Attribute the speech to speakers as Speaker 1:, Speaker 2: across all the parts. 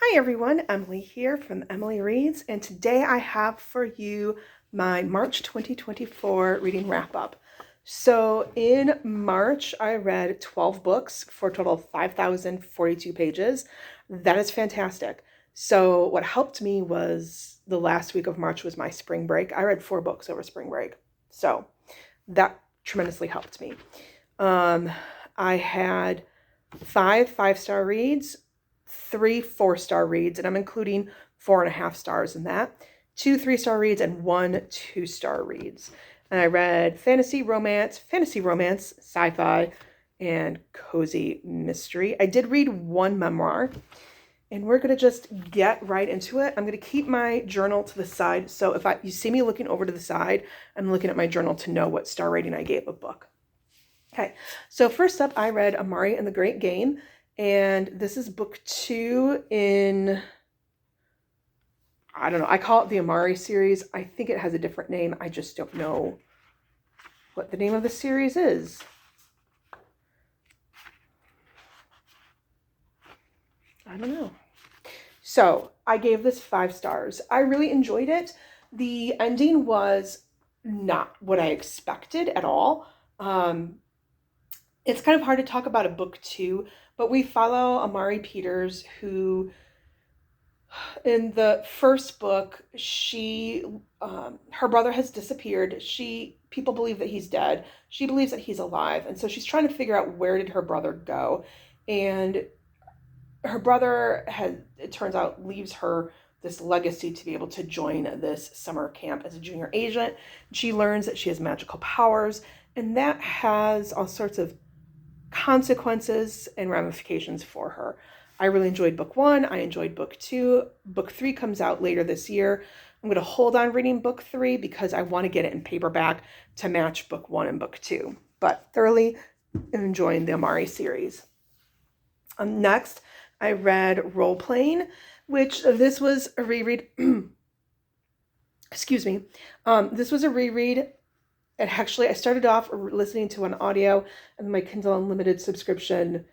Speaker 1: Hi everyone, Emily here from Emily Reads, and today I have for you my March 2024 reading wrap up. So in March, I read 12 books for a total of 5,042 pages. That is fantastic. So what helped me was the last week of March was my spring break. I read 4 books over spring break. So that tremendously helped me. I had 5 5-star reads, 3 4-star reads, and I'm including 4.5 stars in that, 2 3-star reads, and 1 2-star reads. And I read fantasy romance, sci-fi, and cozy mystery. I did read 1 memoir, and we're going to just get right into it. I'm going to keep my journal to the side, so if you see me looking over to the side, I'm looking at my journal to know what star rating I gave a book. Okay, so first up, I read Amari and the Great Game, and this is book 2 in, I don't know, I call it the Amari series. I think it has a different name. I just don't know what the name of the series is. I don't know. So I gave this 5 stars. I really enjoyed it. The ending was not what I expected at all. It's kind of hard to talk about a book 2, but we follow Amari Peters, who in the first book, her brother has disappeared. People believe that he's dead. She believes that he's alive, and so she's trying to figure out where did her brother go. And her brother it turns out, leaves her this legacy to be able to join this summer camp as a junior agent. She learns that she has magical powers, and that has all sorts of consequences and ramifications for her. I really enjoyed book 1. I enjoyed book 2. Book 3 comes out later this year. I'm going to hold on reading book 3 because I want to get it in paperback to match book 1 and book 2. But thoroughly enjoying the Amari series. Next, I read Role Playing, which this was a reread. Excuse me. This was a reread. And actually, I started off listening to an audio, and my Kindle Unlimited subscription,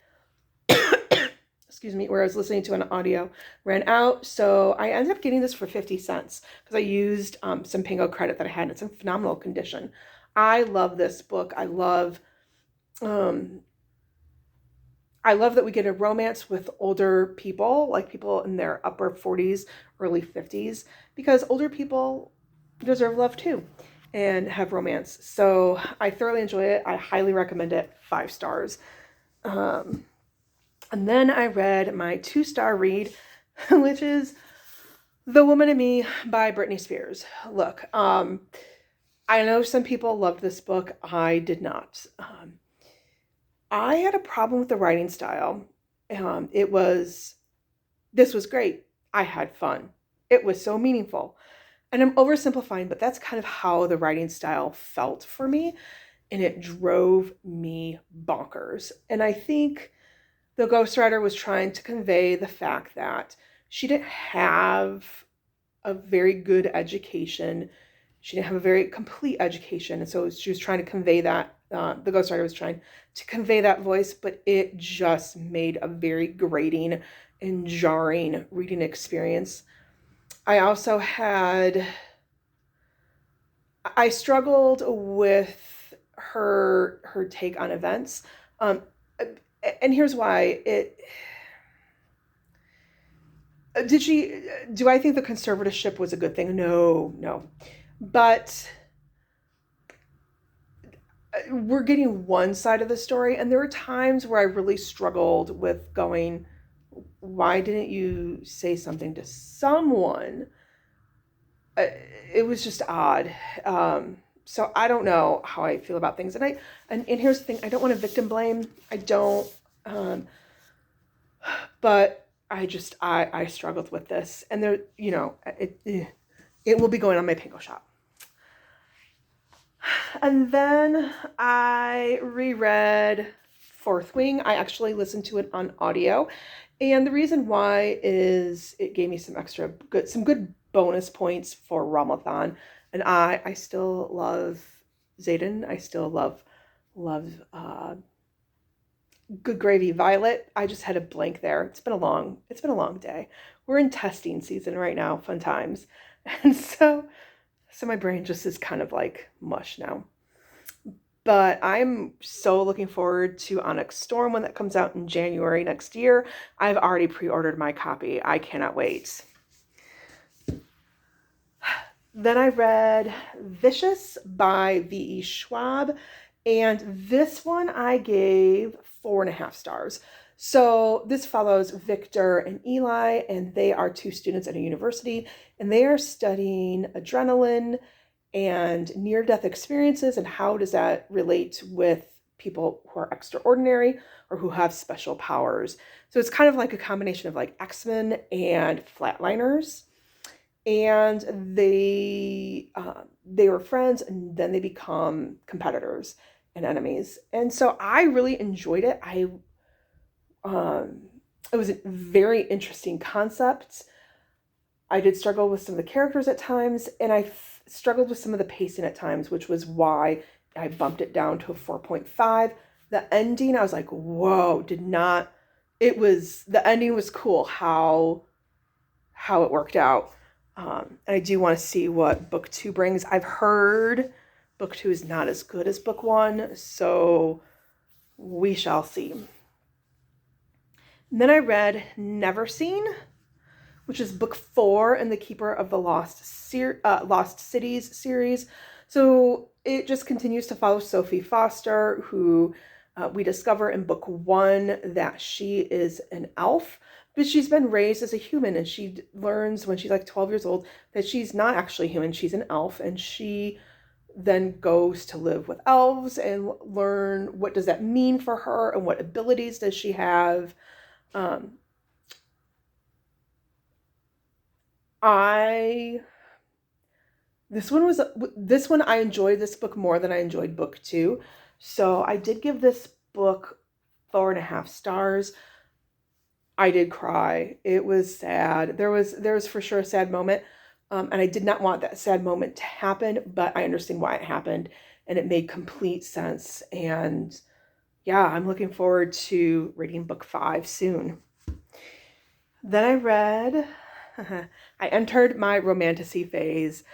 Speaker 1: excuse me, where I was listening to an audio ran out. So I ended up getting this for 50 cents because I used some Pingo credit that I had. It's in phenomenal condition. I love this book. I love that we get a romance with older people, like people in their upper 40s, early 50s, because older people deserve love too and have romance. So I thoroughly enjoy it. I highly recommend it. 5 stars. And then I read my 2-star read, which is The Woman in Me by Britney Spears. Look, I know some people loved this book. I did not. I had a problem with the writing style. This was great. I had fun. It was so meaningful. And I'm oversimplifying, but that's kind of how the writing style felt for me. And it drove me bonkers. And I think the ghostwriter was trying to convey the fact that she didn't have a very good education. She didn't have a very complete education. And so she was trying to convey that. The ghostwriter was trying to convey that voice, but it just made a very grating and jarring reading experience. I struggled with her take on events. And here's why. Do I think the conservatorship was a good thing? No. But we're getting one side of the story, and there were times where I really struggled with going, why didn't you say something to someone? It was just odd. So I don't know how I feel about things. And here's the thing, I don't want to victim blame. I don't, but I struggled with this, and there, it will be going on my Pinko shop. And then I reread Fourth Wing. I actually listened to it on audio, and the reason why is it gave me some good bonus points for Ramadan. And I still love Zayden. I still love Good Gravy Violet. I just had a blank there. It's been a long day. We're in testing season right now, fun times. And so my brain just is kind of like mush now. But I'm so looking forward to Onyx Storm when that comes out in January next year. I've already pre-ordered my copy. I cannot wait. Then I read Vicious by V.E. Schwab, and this one I gave 4.5 stars. So this follows Victor and Eli, and they are two students at a university, and they are studying adrenaline and near-death experiences, and how does that relate with people who are extraordinary or who have special powers. So it's kind of like a combination of like X-Men and Flatliners. And they were friends, and then they become competitors and enemies. And so I really enjoyed it. It was a very interesting concept. I did struggle with some of the characters at times, and I struggled with some of the pacing at times, which was why I bumped it down to a 4.5. The ending, I was like, whoa, the ending was cool, how it worked out. And I do want to see what book 2 brings. I've heard book 2 is not as good as book 1, so we shall see. And then I read Never Seen, which is book 4 in the Keeper of the Lost Cities series. So it just continues to follow Sophie Foster, who we discover in book 1 that she is an elf, but she's been raised as a human, and she learns when she's like 12 years old that she's not actually human, she's an elf, and she then goes to live with elves and learn what does that mean for her and what abilities does she have. This one I enjoyed this book more than I enjoyed book 2. So I did give this book 4.5 stars. I did cry. It was sad. There was for sure a sad moment. And I did not want that sad moment to happen, but I understand why it happened, and it made complete sense. And yeah, I'm looking forward to reading book 5 soon. Then I entered my romantasy phase.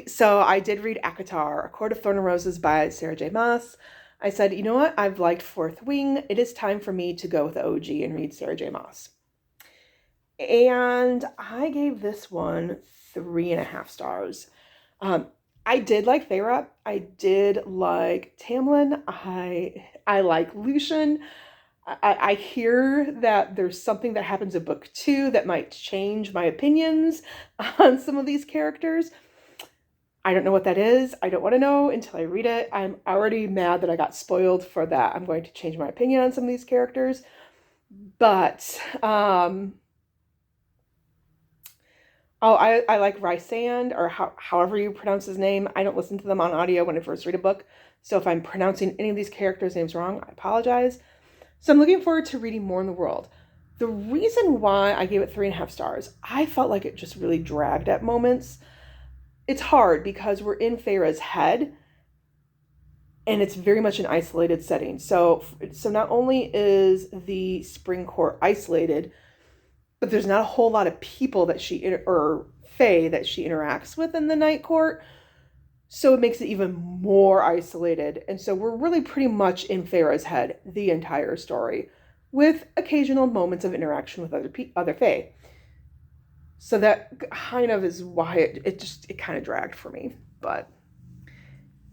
Speaker 1: So I did read ACOTAR, A Court of Thorn and Roses by Sarah J. Maas. I said, you know what? I've liked Fourth Wing. It is time for me to go with the OG and read Sarah J. Maas. And I gave this one 3.5 stars. I did like Feyre. I did like Tamlin. I like Lucian. I hear that there's something that happens in book 2 that might change my opinions on some of these characters. I don't know what that is. I don't want to know until I read it. I'm already mad that I got spoiled for that. I'm going to change my opinion on some of these characters. But, I like Rysand, or however you pronounce his name. I don't listen to them on audio when I first read a book. So if I'm pronouncing any of these characters' names wrong, I apologize. So I'm looking forward to reading more in the world. The reason why I gave it 3.5 stars, I felt like it just really dragged at moments. It's hard because we're in Feyre's head, and it's very much an isolated setting. So not only is the Spring Court isolated, but there's not a whole lot of people that Fae that she interacts with in the Night Court. So it makes it even more isolated. And so we're really pretty much in Feyre's head the entire story, with occasional moments of interaction with other Fae. So that kind of is why it kind of dragged for me. But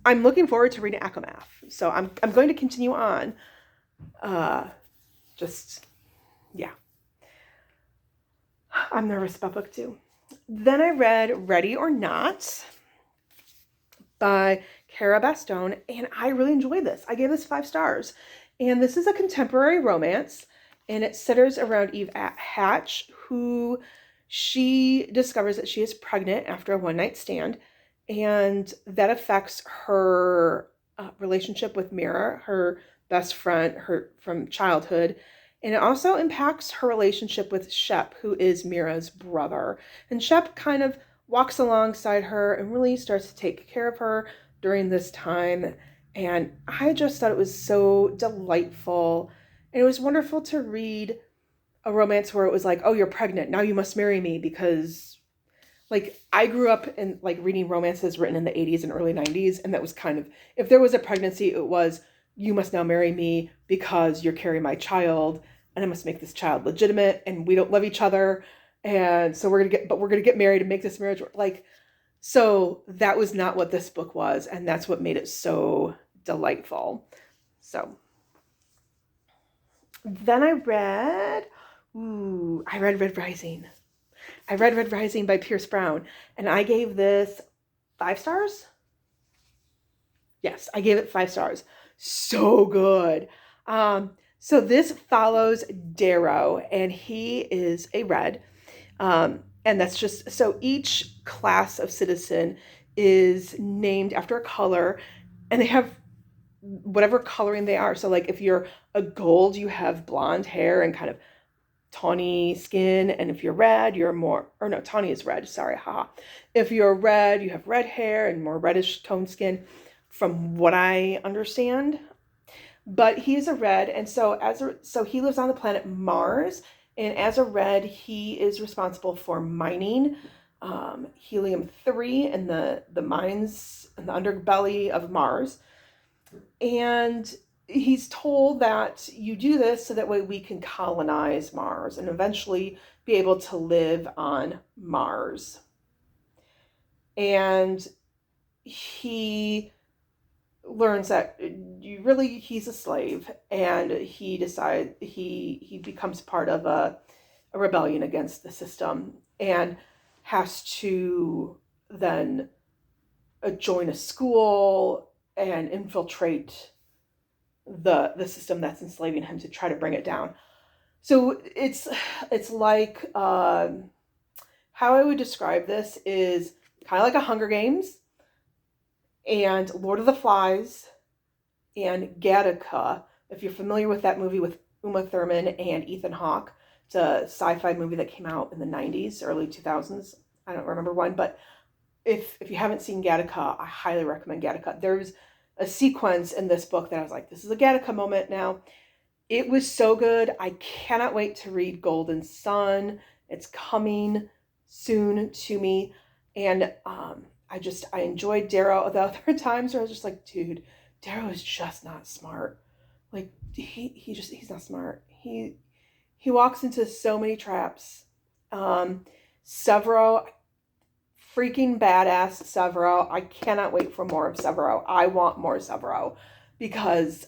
Speaker 1: I'm looking forward to reading Akamath. So I'm going to continue on. Yeah. I'm nervous about book 2. Then I read Ready or Not by Cara Bastone, and I really enjoyed this. I gave this 5 stars. And this is a contemporary romance, and it centers around Eve Hatch, who she discovers that she is pregnant after a one-night stand, and that affects her relationship with Mira, her best friend, from childhood. And it also impacts her relationship with Shep, who is Mira's brother. And Shep kind of walks alongside her and really starts to take care of her during this time. And I just thought it was so delightful. And it was wonderful to read a romance where it was like, oh, you're pregnant, now you must marry me, because like I grew up in like reading romances written in the 80s and early 90s, and that was kind of, if there was a pregnancy, it was, you must now marry me because you're carrying my child and I must make this child legitimate, and we don't love each other, and so we're gonna get married and make this marriage work. Like, so that was not what this book was, and that's what made it so delightful. So then I read Red Rising. I read Red Rising by Pierce Brown, and I gave this 5 stars. Yes, I gave it 5 stars. So good. So this follows Darrow, and he is a red. And that's just, so each class of citizen is named after a color, and they have whatever coloring they are. So like if you're a gold, you have blonde hair and kind of tawny skin, and if you're red, you're more, or no, tawny is red, sorry, haha. If you're red, you have red hair and more reddish toned skin, from what I understand. But he is a red, and so he lives on the planet Mars, and as a red, he is responsible for mining helium-3 in the mines in the underbelly of Mars. And he's told that you do this so that way we can colonize Mars and eventually be able to live on Mars. And he learns that he's a slave, and he decides he becomes part of a rebellion against the system, and has to then join a school and infiltrate the system that's enslaving him to try to bring it down. So it's like how I would describe this is kind of like a Hunger Games and Lord of the Flies and Gattaca. If you're familiar with that movie with Uma Thurman and Ethan Hawke, it's a sci-fi movie that came out in the 90s, early 2000s. I don't remember when, but if you haven't seen Gattaca, I highly recommend Gattaca. There's a sequence in this book that I was like, this is a Gattaca moment now. It was so good. I cannot wait to read Golden Sun. It's coming soon to me. And I enjoyed Darrow. The other times where I was just like, dude, Darrow is just not smart. Like he's not smart. He walks into so many traps. Severo, freaking badass Severo. I cannot wait for more of Severo. I want more Severo because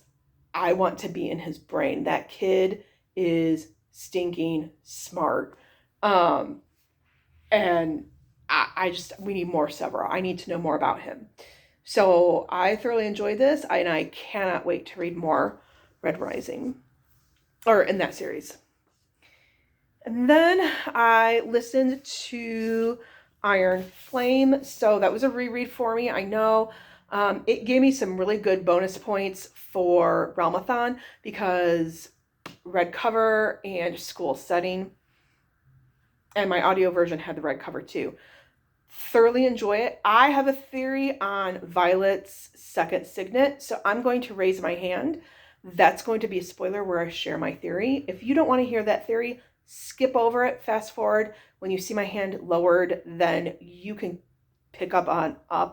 Speaker 1: I want to be in his brain. That kid is stinking smart. And we need more Severo. I need to know more about him. So I thoroughly enjoyed this, and I cannot wait to read more Red Rising, or in that series. And then I listened to Iron Flame. So that was a reread for me. I know it gave me some really good bonus points for Realmathon because red cover and school setting. And my audio version had the red cover too. Thoroughly enjoy it. I have a theory on Violet's second signet, so I'm going to raise my hand. That's going to be a spoiler where I share my theory. If you don't want to hear that theory, skip over it, fast forward. When you see my hand lowered, then you can pick up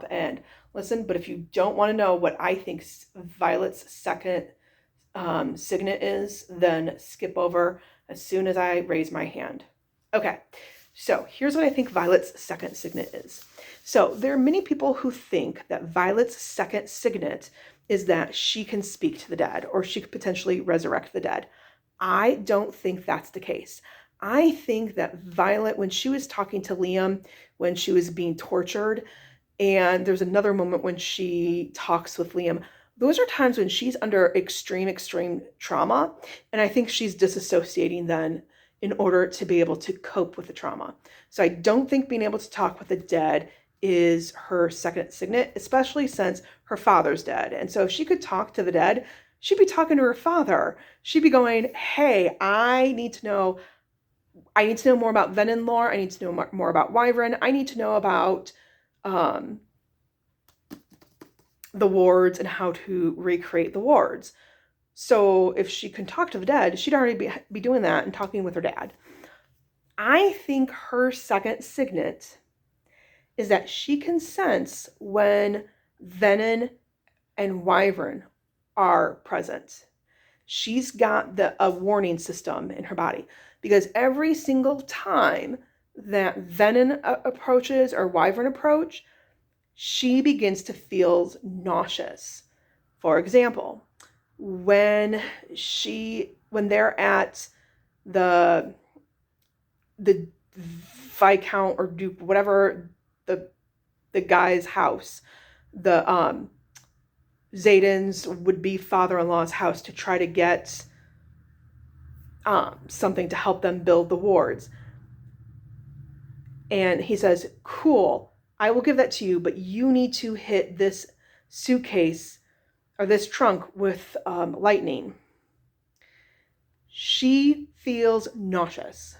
Speaker 1: and listen. But if you don't want to know what I think Violet's second signet is, then skip over as soon as I raise my hand. Okay, so here's what I think Violet's second signet is. So there are many people who think that Violet's second signet is that she can speak to the dead, or she could potentially resurrect the dead. I don't think that's the case. I think that Violet, when she was talking to Liam, when she was being tortured, and there's another moment when she talks with Liam, those are times when she's under extreme trauma, and I think she's disassociating then in order to be able to cope with the trauma. So I don't think being able to talk with the dead is her second signet, especially since her father's dead. And so if she could talk to the dead, she'd be talking to her father. She'd be going, hey, I need to know more about Venom lore. I need to know more about Wyvern. I need to know about the wards and how to recreate the wards. So if she can talk to the dead, she'd already be doing that and talking with her dad. I think her second signet is that she can sense when venom and wyvern are present. She's got a warning system in her body, because every single time that venom approaches or wyvern approach, she begins to feel nauseous. For example, when they're at the Viscount or Duke, whatever the guy's house, the Xaden's would-be father-in-law's house, to try to get something to help them build the wards. And he says, cool, I will give that to you, but you need to hit this suitcase or this trunk with lightning. She feels nauseous.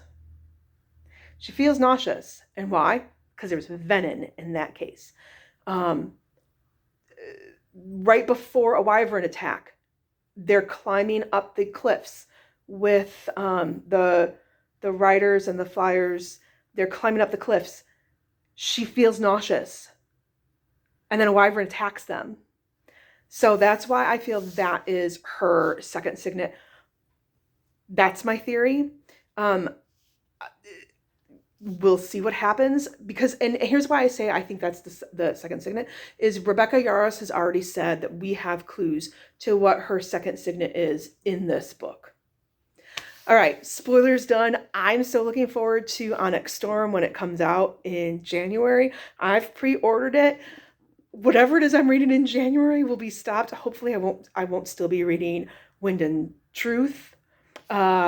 Speaker 1: She feels nauseous. And why? Because there was venom in that case. Right before a wyvern attack, they're climbing up the cliffs with the riders and the flyers. They're climbing up the cliffs. She feels nauseous. And then a wyvern attacks them. So that's why I feel that is her second signet. That's my theory. We'll see what happens, because, and here's why I say I think that's the second signet, is Rebecca Yarros has already said that we have clues to what her second signet is in this book. All right, spoilers done. I'm so looking forward to Onyx Storm when it comes out in January. I've pre-ordered it. Whatever it is I'm reading in January will be stopped. Hopefully I won't still be reading Wind and Truth,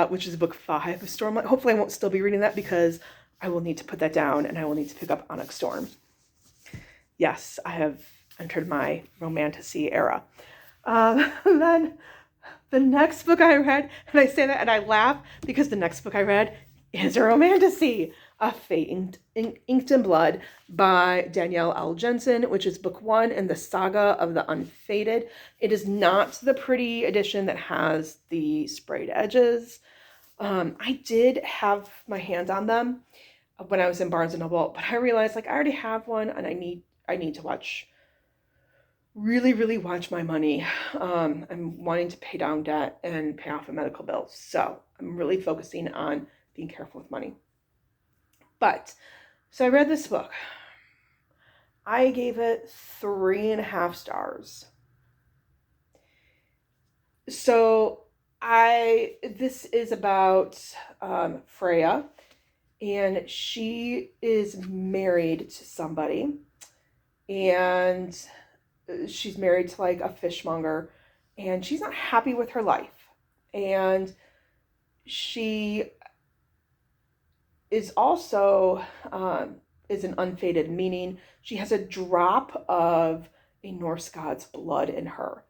Speaker 1: which is book 5 of Stormlight. Hopefully I won't still be reading that, because I will need to put that down and I will need to pick up Onyx Storm. Yes, I have entered my romantasy era. Then the next book I read, and I say that and I laugh because the next book I read is a romantasy, A Fate Inked in Blood by Danielle L. Jensen, which is book 1 in the saga of the Unfaded. It is not the pretty edition that has the sprayed edges. I did have my hands on them when I was in Barnes & Noble, but I realized, like, I already have one and I need to really watch my money. I'm wanting to pay down debt and pay off a medical bill. So I'm really focusing on being careful with money. But, so I read this book. I gave it 3.5 stars. So this is about Freya, and she is married to somebody, and she's married to like a fishmonger, and she's not happy with her life, and she is also is an unfaded, meaning she has a drop of a Norse god's blood in her.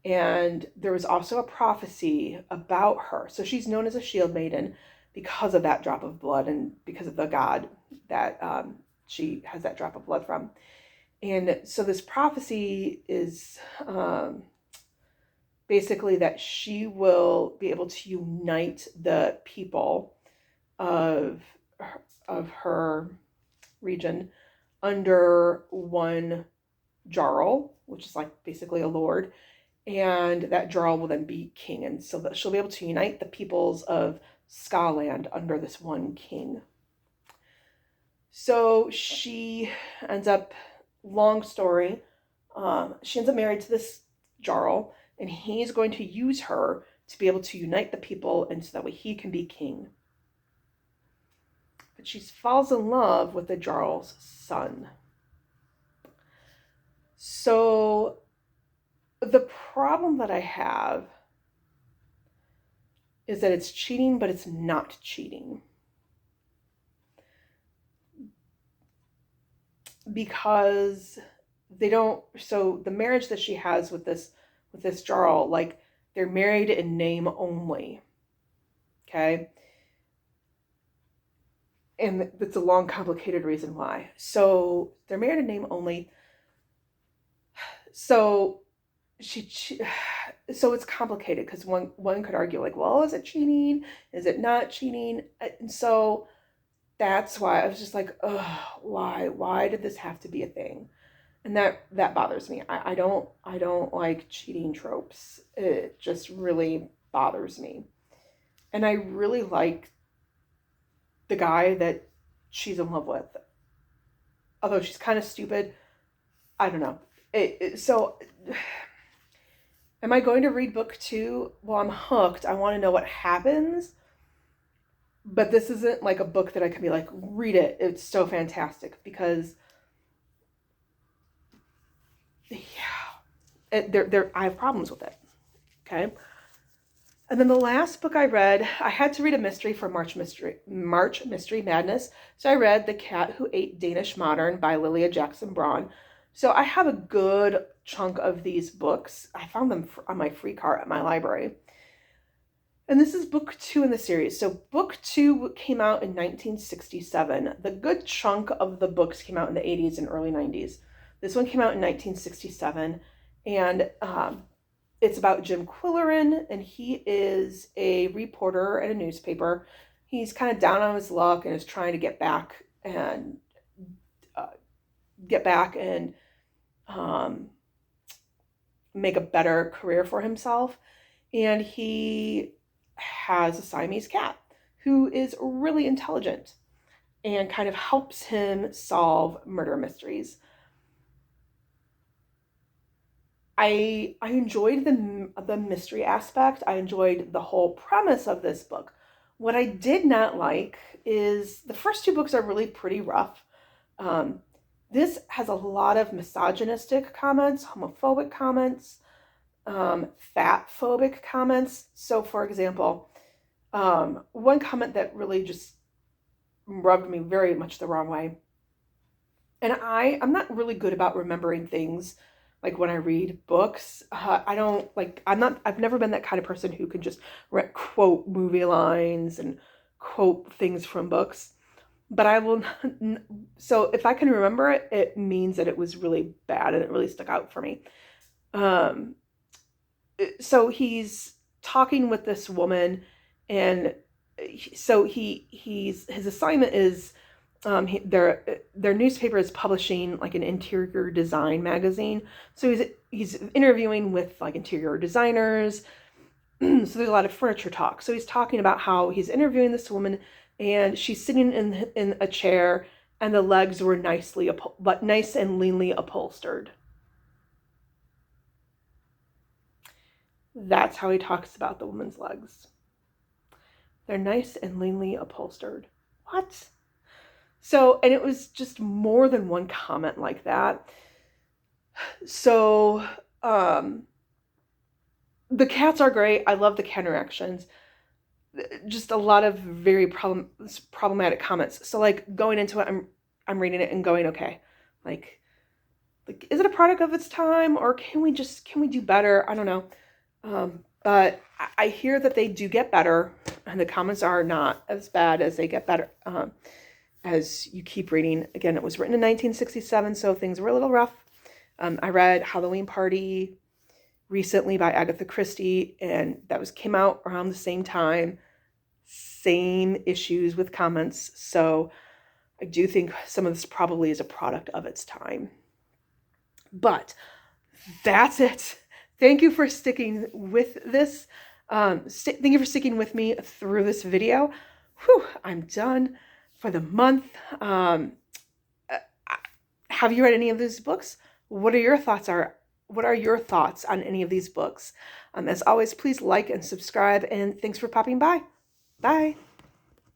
Speaker 1: And there was also a prophecy about her. So she's known as a shield maiden because of that drop of blood and because of the god that she has that drop of blood from. And so this prophecy is basically that she will be able to unite the people of her region under one Jarl, which is like basically a lord. And that Jarl will then be king. And so that she'll be able to unite the peoples of Skaland under this one king. So she ends up, long story, she ends up married to this Jarl, and he's going to use her to be able to unite the people, and so that way he can be king. But she falls in love with the Jarl's son. So the problem that I have is that it's cheating, but it's not cheating. Because they don't, so the marriage that she has with this Jarl, like, they're married in name only. Okay? And it's a long, complicated reason why. So they're married in name only. So so it's complicated because one could argue like, well, is it cheating? Is it not cheating? And so that's why I was just like, ugh, why did this have to be a thing? And that bothers me. I don't like cheating tropes. It just really bothers me. And I really like the guy that she's in love with. Although she's kind of stupid. I don't know. So am I going to read book 2? Well, I'm hooked. I want to know what happens. But this isn't like a book that I can be like, read it. It's so fantastic because I have problems with it. Okay. And then the last book I read, I had to read a mystery for March Mystery Madness. So I read The Cat Who Ate Danish Modern by Lilia Jackson Braun. So I have a good chunk of these books. I found them on my free cart at my library. And this is book 2 in the series. So book 2 came out in 1967. The good chunk of the books came out in the 80s and early 90s. This one came out in 1967. And it's about Jim Quillerin, and he is a reporter at a newspaper. He's kind of down on his luck and is trying to get back and make a better career for himself. And he has a Siamese cat who is really intelligent and kind of helps him solve murder mysteries. I enjoyed the mystery aspect. I enjoyed the whole premise of this book. What I did not like is the first 2 books are really pretty rough. This has a lot of misogynistic comments, homophobic comments, fat-phobic comments. So, for example, one comment that really just rubbed me very much the wrong way. And I'm not really good about remembering things. Like when I read books, I've never been that kind of person who can just quote movie lines and quote things from books. But I will, so if I can remember it, it means that it was really bad and it really stuck out for me. So he's talking with this woman, and so his assignment is, their newspaper is publishing like an interior design magazine. So he's interviewing with like interior designers. So there's a lot of furniture talk. So he's talking about how he's interviewing this woman, and she's sitting in a chair, and the legs were nice and leanly upholstered. That's how he talks about the woman's legs. They're nice and leanly upholstered. What? So, and it was just more than one comment like that. So, the cats are great. I love the cat interactions. Just a lot of very problematic comments. So, like, going into it, I'm reading it and going, okay, like, is it a product of its time, or can we do better? I don't know. But I hear that they do get better, and the comments are not as bad as they get better. As you keep reading. Again, it was written in 1967, so things were a little rough. I read Halloween Party recently by Agatha Christie, and that came out around the same time. Same issues with comments, so I do think some of this probably is a product of its time. But that's it. Thank you for sticking with this. Thank you for sticking with me through this video. Whew, I'm done for the month. Have you read any of these books? What are your thoughts on any of these books? As always, please like and subscribe, and thanks for popping by. Bye.